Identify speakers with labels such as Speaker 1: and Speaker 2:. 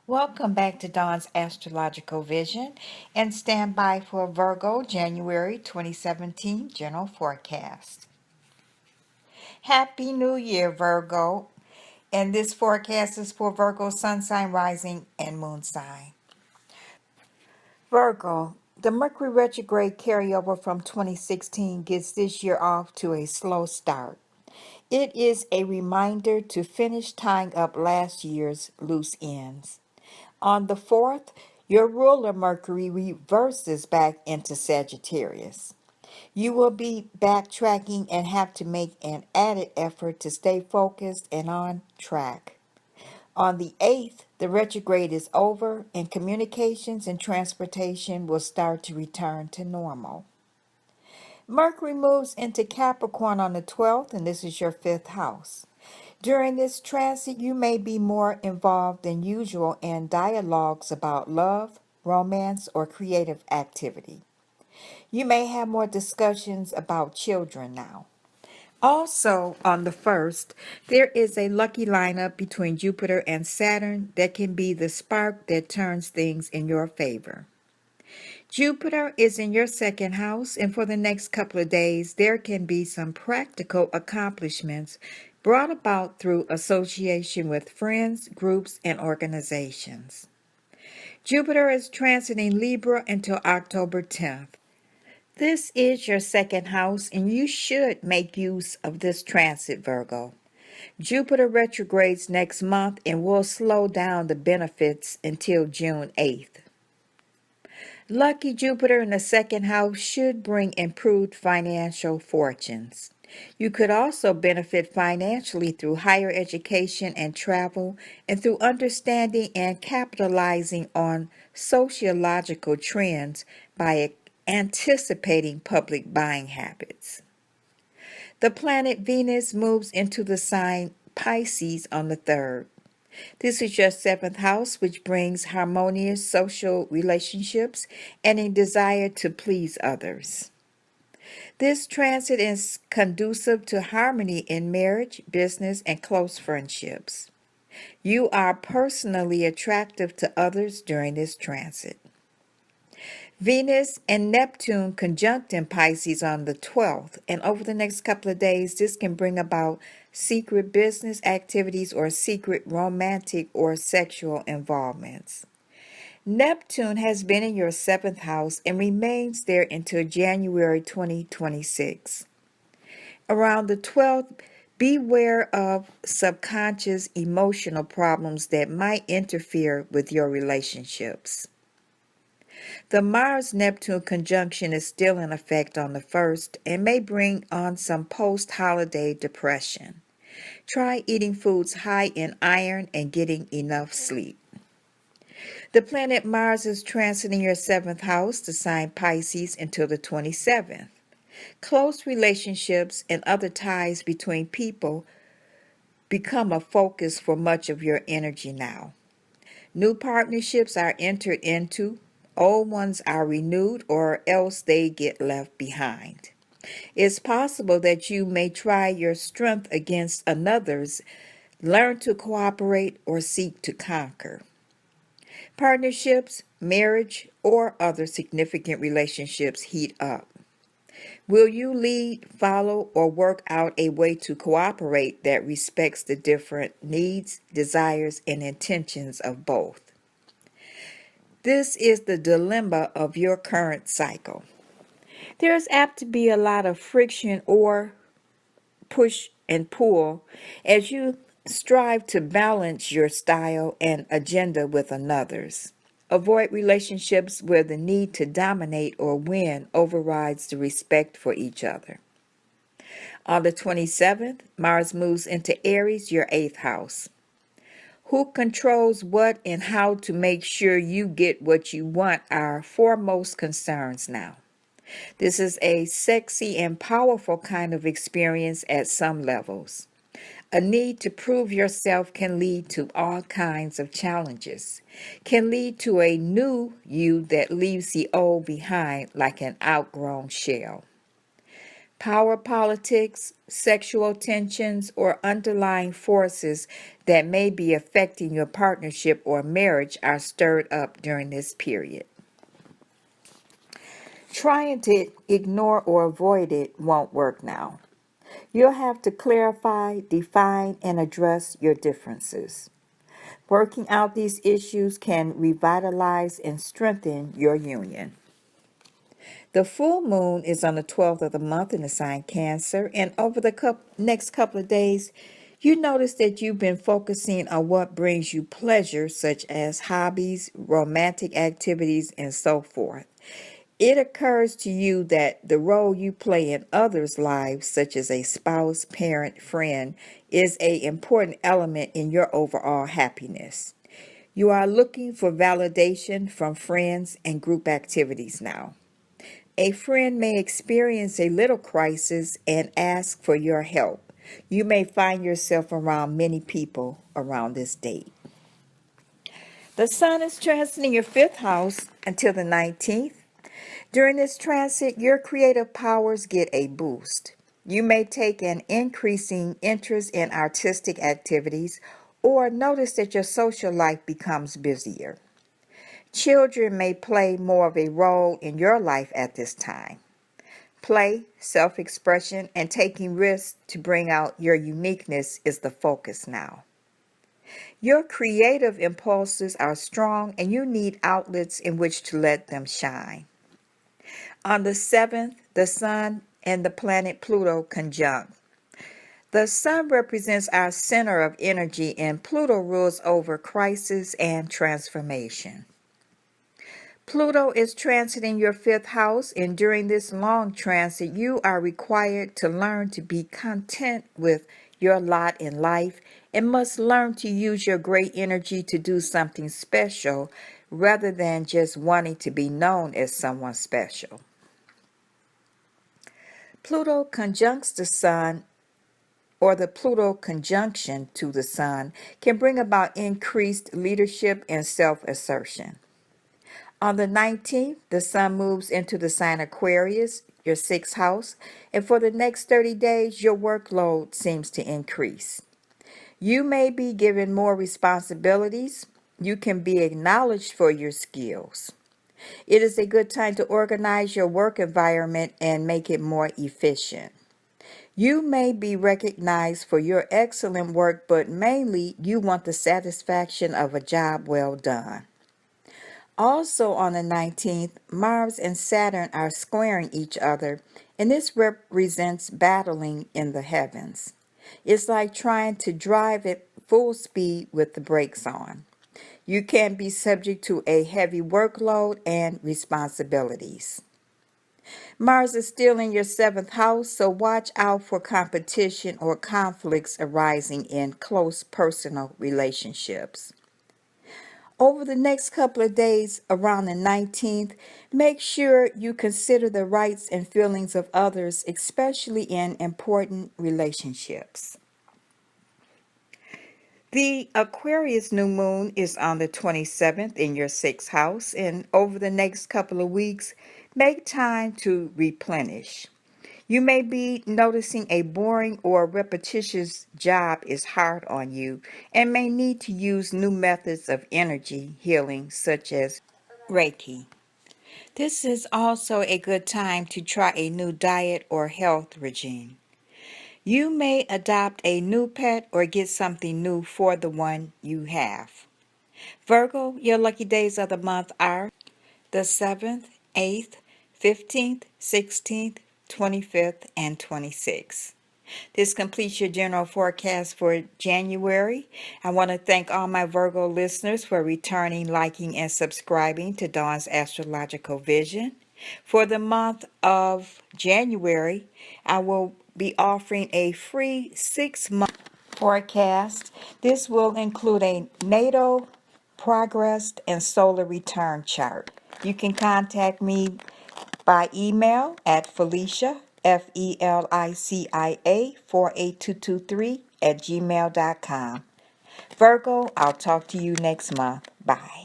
Speaker 1: Welcome back to Dawn's Astrological Vision and stand by for Virgo January 2017 General Forecast. Happy New Year, Virgo. And this forecast is for Virgo Sun sign, rising, and moon sign. Virgo, the Mercury retrograde carryover from 2016 gets this year off to a slow start. It is a reminder to finish tying up last year's loose ends. On the 4th, your ruler Mercury reverses back into Sagittarius. You will be backtracking and have to make an added effort to stay focused and on track. On the 8th, the retrograde is over and communications and transportation will start to return to normal. Mercury moves into Capricorn on the 12th, and this is your 5th house. During this transit, you may be more involved than usual in dialogues about love, romance, or creative activity. You may have more discussions about children now. Also, on the 1st, there is a lucky lineup between Jupiter and Saturn that can be the spark that turns things in your favor. Jupiter is in your 2nd house, and for the next couple of days, there can be some practical accomplishments brought about through association with friends, groups, and organizations. Jupiter is transiting Libra until October 10th. This is your 2nd house, and you should make use of this transit, Virgo. Jupiter retrogrades next month and will slow down the benefits until June 8th. Lucky Jupiter in the 2nd house should bring improved financial fortunes. You could also benefit financially through higher education and travel, and through understanding and capitalizing on sociological trends by anticipating public buying habits. The planet Venus moves into the sign Pisces on the 3rd. This is your 7th house, which brings harmonious social relationships and a desire to please others. This transit is conducive to harmony in marriage, business, and close friendships. You are personally attractive to others during this transit. Venus and Neptune conjunct in Pisces on the 12th, and over the next couple of days, this can bring about secret business activities or secret romantic or sexual involvements. Neptune has been in your 7th house and remains there until January 2026. Around the 12th, beware of subconscious emotional problems that might interfere with your relationships. The Mars-Neptune conjunction is still in effect on the 1st and may bring on some post-holiday depression. Try eating foods high in iron and getting enough sleep. The planet Mars is transiting your 7th house, the sign Pisces, until the 27th. Close relationships and other ties between people become a focus for much of your energy now. New partnerships are entered into, old ones are renewed, or else they get left behind. It's possible that you may try your strength against another's, learn to cooperate, or seek to conquer. Partnerships, marriage, or other significant relationships heat up. Will you lead, follow, or work out a way to cooperate that respects the different needs, desires, and intentions of both? This is the dilemma of your current cycle. There is apt to be a lot of friction or push and pull as you strive to balance your style and agenda with another's. Avoid relationships where the need to dominate or win overrides the respect for each other. On the 27th, Mars moves into Aries, your 8th house. Who controls what and how to make sure you get what you want are foremost concerns now. This is a sexy and powerful kind of experience at some levels. A need to prove yourself can lead to all kinds of challenges, can lead to a new you that leaves the old behind like an outgrown shell. Power politics, sexual tensions, or underlying forces that may be affecting your partnership or marriage are stirred up during this period. Trying to ignore or avoid it won't work now. You'll have to clarify, define, and address your differences. Working out these issues can revitalize and strengthen your union. The full moon is on the 12th of the month in the sign Cancer, and over the next couple of days, you notice that you've been focusing on what brings you pleasure, such as hobbies, romantic activities, and so forth. It occurs to you that the role you play in others' lives, such as a spouse, parent, friend, is an important element in your overall happiness. You are looking for validation from friends and group activities now. A friend may experience a little crisis and ask for your help. You may find yourself around many people around this date. The sun is transiting your fifth house until the 19th. During this transit, your creative powers get a boost. You may take an increasing interest in artistic activities or notice that your social life becomes busier. Children may play more of a role in your life at this time. Play, self-expression, and taking risks to bring out your uniqueness is the focus now. Your creative impulses are strong and you need outlets in which to let them shine. On the 7th, the Sun and the planet Pluto conjunct. The Sun represents our center of energy and Pluto rules over crisis and transformation. Pluto is transiting your fifth house, and during this long transit, you are required to learn to be content with your lot in life and must learn to use your great energy to do something special rather than just wanting to be known as someone special. Pluto conjuncts the Sun, or the Pluto conjunction to the Sun, can bring about increased leadership and self-assertion. On the 19th, the Sun moves into the sign Aquarius, your sixth house, and for the next 30 days, your workload seems to increase. You may be given more responsibilities. You can be acknowledged for your skills. It is a good time to organize your work environment and make it more efficient. You may be recognized for your excellent work, but mainly you want the satisfaction of a job well done. Also on the 19th, Mars and Saturn are squaring each other, and this represents battling in the heavens. It's like trying to drive at full speed with the brakes on. You can be subject to a heavy workload and responsibilities. Mars is still in your seventh house, so watch out for competition or conflicts arising in close personal relationships. Over the next couple of days around the 19th, make sure you consider the rights and feelings of others, especially in important relationships. The Aquarius new moon is on the 27th in your sixth house, and over the next couple of weeks, make time to replenish. You may be noticing a boring or repetitious job is hard on you and may need to use new methods of energy healing, such as Reiki. This is also a good time to try a new diet or health regime. You may adopt a new pet or get something new for the one you have. Virgo, your lucky days of the month are the 7th, 8th, 15th, 16th, 25th, and 26th. This completes your general forecast for January. I want to thank all my Virgo listeners for returning, liking, and subscribing to Dawn's Astrological Vision. For the month of January, I will be offering a free 6-month forecast. This will include a natal, progress, and solar return chart. You can contact me by email at Felicia, Felicia 48223 @gmail.com. Virgo, I'll talk to you next month. Bye.